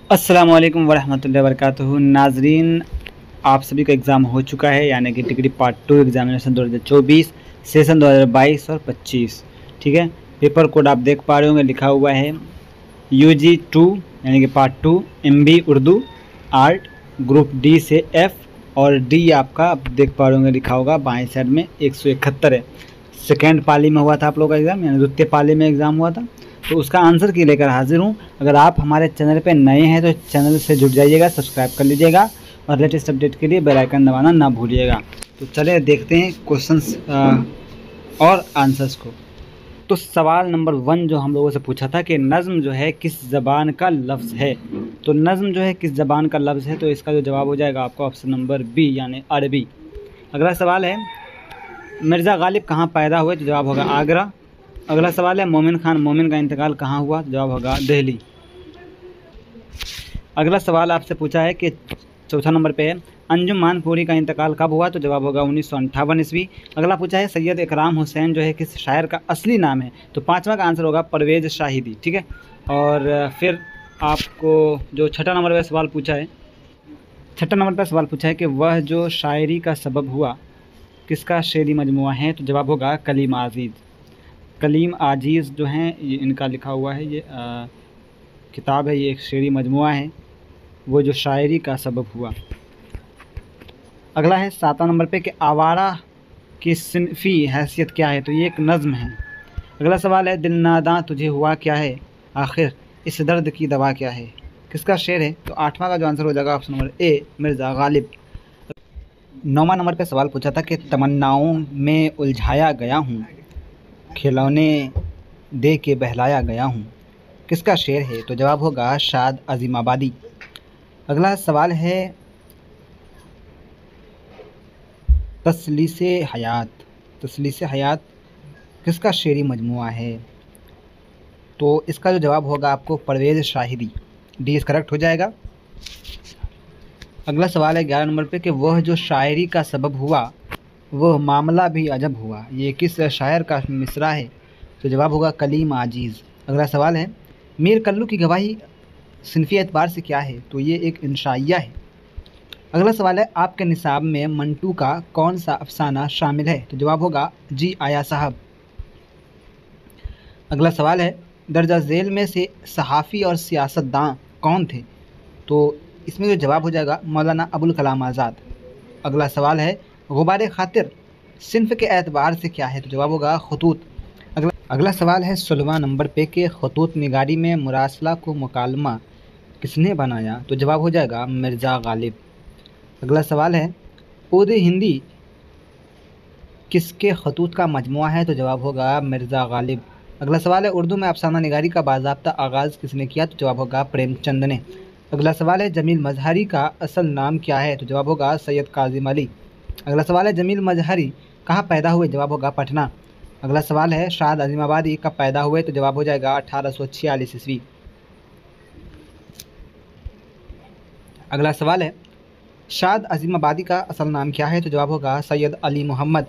अस्सलाम वालेकुम वरहमतुल्लाहि वबरकातुहू। नाजरीन, आप सभी का एग्ज़ाम हो चुका है, यानी कि डिग्री पार्ट 2 एग्जामिनेशन 2024 सेशन 2022 और 25। ठीक है, पेपर कोड आप देख पा रहे होंगे, लिखा हुआ है UG2 यानी कि part 2 MB Urdu art group D से F, और D आपका आप देख पा रहे होंगे लिखा होगा बाएं साइड में 171 है। सेकेंड पाली में हुआ था आप लोग का एग्ज़ाम, यानी द्वितीय पाली में एग्ज़ाम हुआ था, तो उसका आंसर की लेकर हाजिर हूँ। अगर आप हमारे चैनल पे नए हैं तो चैनल से जुड़ जाइएगा, सब्सक्राइब कर लीजिएगा और लेटेस्ट अपडेट के लिए बेल आइकन दबाना ना भूलिएगा। तो चलिए देखते हैं क्वेश्चंस और आंसर्स को। तो सवाल नंबर 1 जो हम लोगों से पूछा था कि नज़्म जो है किस ज़बान का लफ्ज़ है, तो नज़्म जो है किस ज़बान का लफ्ज़ है, तो इसका जो जवाब हो जाएगा आपका ऑप्शन नंबर बी यानी अरबी। अगला सवाल है मिर्ज़ा गालिब कहाँ पैदा हुए, तो जवाब होगा आगरा। अगला सवाल है मोमिन खान मोमिन का इंतकाल कहाँ हुआ, तो जवाब होगा दिल्ली। अगला सवाल आपसे पूछा है कि चौथा नंबर पे है अंजुम मानपुरी का इंतकाल कब हुआ, तो जवाब होगा 1958 ईस्वी। अगला पूछा है सैयद इकराम हुसैन जो है किस शायर का असली नाम है, तो पाँचवा का आंसर होगा परवेज़ शाहिदी। ठीक है, और फिर आपको जो छठा नंबर पर सवाल पूछा है, छठा नंबर पर सवाल पूछा है कि वह जो शायरी का सबब हुआ किसका शेरी मजमुआ है, तो जवाब होगा कलीम आज़ीज़। कलीम आजीज़ जो हैं ये इनका लिखा हुआ है, ये किताब है, ये एक शेरी मजमुआ है, वो जो शायरी का सबब हुआ। अगला है 7वां नंबर पे कि आवारा की सिनफ़ी हैसियत क्या है, तो ये एक नज़्म है। अगला सवाल है दिल नादां तुझे हुआ क्या है, आखिर इस दर्द की दवा क्या है, किसका शेर है, तो 8वां का जो आंसर हो जाएगा option number A Mirza Ghalib. 9वां नंबर पे सवाल पूछा था कि तमन्नाओं में उलझाया गया हूँ, खिलौने दे के बहलाया गया हूँ, किसका शेर है, तो जवाब होगा शाद अज़ीमाबादी। अगला सवाल है तसलीसे हयात, तसलीसे हयात किसका शेरी मजमुआ है, तो इसका जो जवाब होगा आपको परवेज़ शाहिदी, डी इस करेक्ट हो जाएगा। अगला सवाल है 11 नंबर पे कि वह जो शायरी का सबब हुआ वह मामला भी अजब हुआ, ये किस शायर का मिसरा है, तो जवाब होगा कलीम आजीज़। अगला सवाल है मीर कल्लू की गवाही सिनफी एतबार से क्या है, तो ये एक इंशाइया है। अगला सवाल है आपके निसाब में मंटू का कौन सा अफसाना शामिल है, तो जवाब होगा जी आया साहब। अगला सवाल है दर्जा झेल में से सहाफ़ी और सियासतदान कौन थे, तो इसमें जो जवाब हो जाएगा मौलाना अबुल कलाम आज़ाद। अगला सवाल है गुबार खातिर सिन्फ के एतबार से क्या है, तो जवाब होगा खतूत। अगला सवाल है 16वां नंबर पे कि खतूत निगारी में मुरासला को मुकालमा किसने बनाया, तो जवाब हो जाएगा मिर्ज़ा गालिब। अगला सवाल है उर्दू हिंदी किसके खतूत का मजमुआ है, तो जवाब होगा मिर्ज़ा गालिब। अगला सवाल है उर्दू में अफसाना निगारी का बाज़ाब्ता आगाज़ किसने किया, तो जवाब होगा प्रेमचंद ने। अगला सवाल है जमील मजहरी का असल नाम क्या है, तो जवाब होगा सैयद काजिम अली। अगला सवाल है जमील मजहरी कहाँ पैदा हुए, जवाब होगा पटना। अगला सवाल है शाद अज़ीमाबादी कब पैदा हुए, तो जवाब हो जाएगा 1846 ईस्वी। अगला सवाल है शाद अज़ीमाबादी का असल नाम क्या है, तो जवाब होगा सैयद अली मोहम्मद।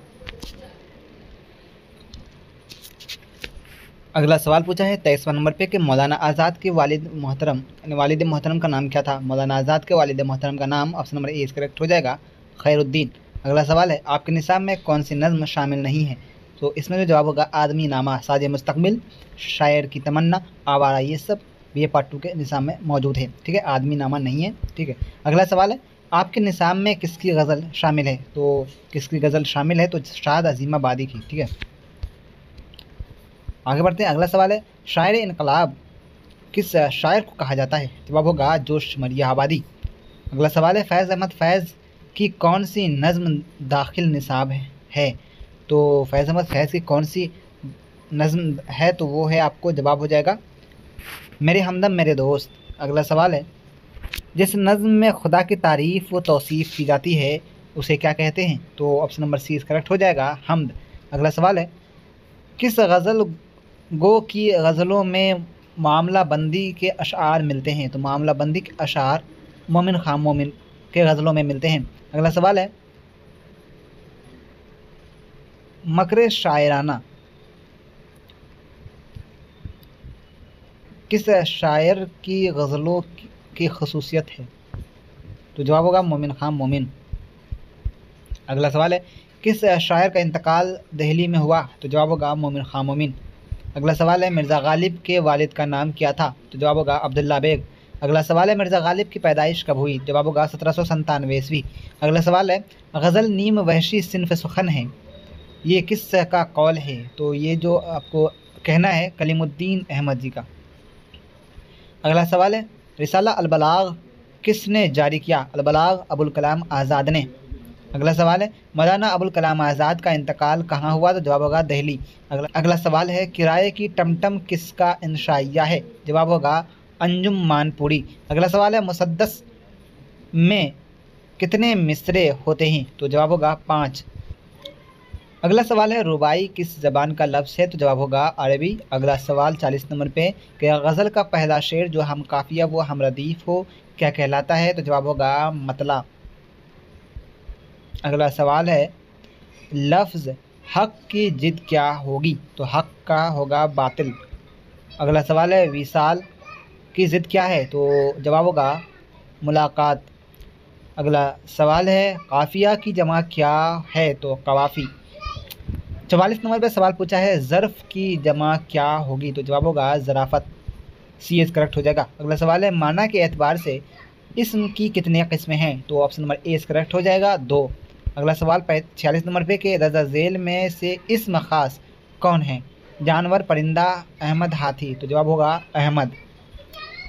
अगला सवाल पूछा है 23वां नंबर पे कि मौलाना आज़ाद के वालिद मोहतरम यानी वालिद मोहतरम का नाम क्या था, मौलाना आज़ाद के वालिद मोहतरम का नाम ऑप्शन नंबर ए इस करेक्ट हो जाएगा खैरुद्दीन। अगला सवाल है आपके निसाब में कौन सी नज़्म शामिल नहीं है, तो इसमें जो जवाब होगा आदमी नामा, साज मुस्तकबिल, शायर की तमन्ना, आवारा, ये सब ये पार्ट 2 के निसाब में मौजूद है। ठीक है, आदमी नामा नहीं है। ठीक है, अगला सवाल है आपके निसाब में किसकी गज़ल शामिल है, तो किसकी गज़ल शामिल है, तो शाद अज़ीमाबादी की। ठीक है, आगे बढ़ते हैं। अगला सवाल है शायर इनकलाब किस शायर को कहा जाता है, जवाब होगा जोश मरिया आबादी। अगला सवाल है फैज़ अहमद फैज़ की कौन सी नज़्म दाखिल निसाब है, तो फैज़ अहमद फैज़ की कौन सी नज़्म है, तो वो है आपको जवाब हो जाएगा मेरे हमदम मेरे दोस्त। अगला सवाल है जिस नज़्म में खुदा की तारीफ़ व तौसीफ़ की जाती है उसे क्या कहते हैं, तो ऑप्शन नंबर सी करेक्ट हो जाएगा हमद। अगला सवाल है किस गज़ल गो की गज़लों में मामला बंदी के अशार मिलते हैं, तो मामला बंदी के अशार मोमिन खां मोमिन के गज़लों में मिलते हैं। अगला सवाल है मकर शायराना किस शायर की गज़लों की खसूसियत है? तो जवाब होगा मोमिन खां मोमिन। अगला सवाल है, किस शायर का इंतकाल दिल्ली में हुआ? तो जवाब होगा मोमिन खां मोमिन। अगला सवाल है, मिर्ज़ा गालिब के वालिद का नाम क्या था? तो जवाब होगा अब्दुल्ला बेग। अगला सवाल है, मिर्ज़ा गालिब की पैदाइश कब हुई? जवाब होगा 1797 ईस्वी। अगला सवाल है, गज़ल नीम वहशी सिन्फ सुखन है, ये किस का कौल है? तो ये जो आपको कहना है कलीमुद्दीन अहमद जी का। अगला सवाल है, रिसाला अल-बलाग किसने जारी किया? अल-बलाग अबुल कलाम आज़ाद ने। अगला सवाल है, मौलाना अबुल कलाम आज़ाद का इंतकाल कहाँ हुआ? तो जवाब होगा दिल्ली। अगला सवाल है, किराए की टमटम किसका इंशाइया है? जवाब होगा अंजुम मानपुरी। अगला सवाल है, मुसद्दस में कितने मिसरे होते हैं? तो जवाब होगा 5। अगला सवाल है, रुबाई किस ज़बान का लफ्ज़ है? तो जवाब होगा अरबी। अगला सवाल 40 नंबर पे, कि गज़ल का पहला शेर जो हम काफिया वो हम रदीफ हो क्या कहलाता है? तो जवाब होगा मतला। अगला सवाल है, लफ्ज़ हक की जिद क्या होगी? तो हक का होगा बातिल। अगला सवाल है, विसाल की जिद क्या है? तो जवाब होगा मुलाकात। अगला सवाल है, काफिया की जमा क्या है? तो कवाफ़ी। 44 नंबर पे सवाल पूछा है, ज़र्फ़ की जमा क्या होगी? तो जवाब होगा ज़राफ़त। सी एस करेक्ट हो जाएगा। अगला सवाल है, माना के एतबार से इस्म की कितनी किस्में हैं? तो ऑप्शन नंबर ए करेक्ट हो जाएगा, 2। अगला सवाल 46 नंबर पे, के रज़ा ज़ेल में से इस्म ख़ास कौन है? जानवर, परिंदा, अहमद, हाथी। तो जवाब होगा अहमद।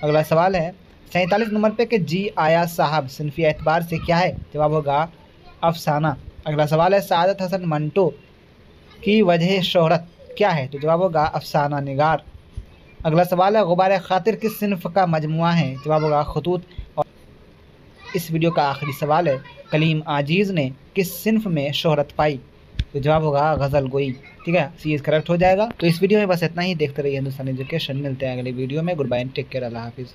अगला सवाल है 47 नंबर पे, कि जी आया साहब सिनफी एतबार से क्या है? जवाब होगा अफसाना। अगला सवाल है, सादत हसन मंटो की वजह शोहरत क्या है? तो जवाब होगा अफसाना निगार। अगला सवाल है, गुबार खातिर किस सिन्फ का मजमुआ है? जवाब होगा खतूत। और इस वीडियो का आखिरी सवाल है, कलीम आजीज़ ने किस सिन्फ में शोहरत पाई? तो जवाब होगा गज़ल गोई। ठीक है, सी इज़ करेक्ट हो जाएगा। तो इस वीडियो में बस इतना ही। देखते रहिए हिंदुस्तान एजुकेशन। मिलते हैं अगले वीडियो में। गुड बाय, टेक केयर, अल्लाह हाफिज़।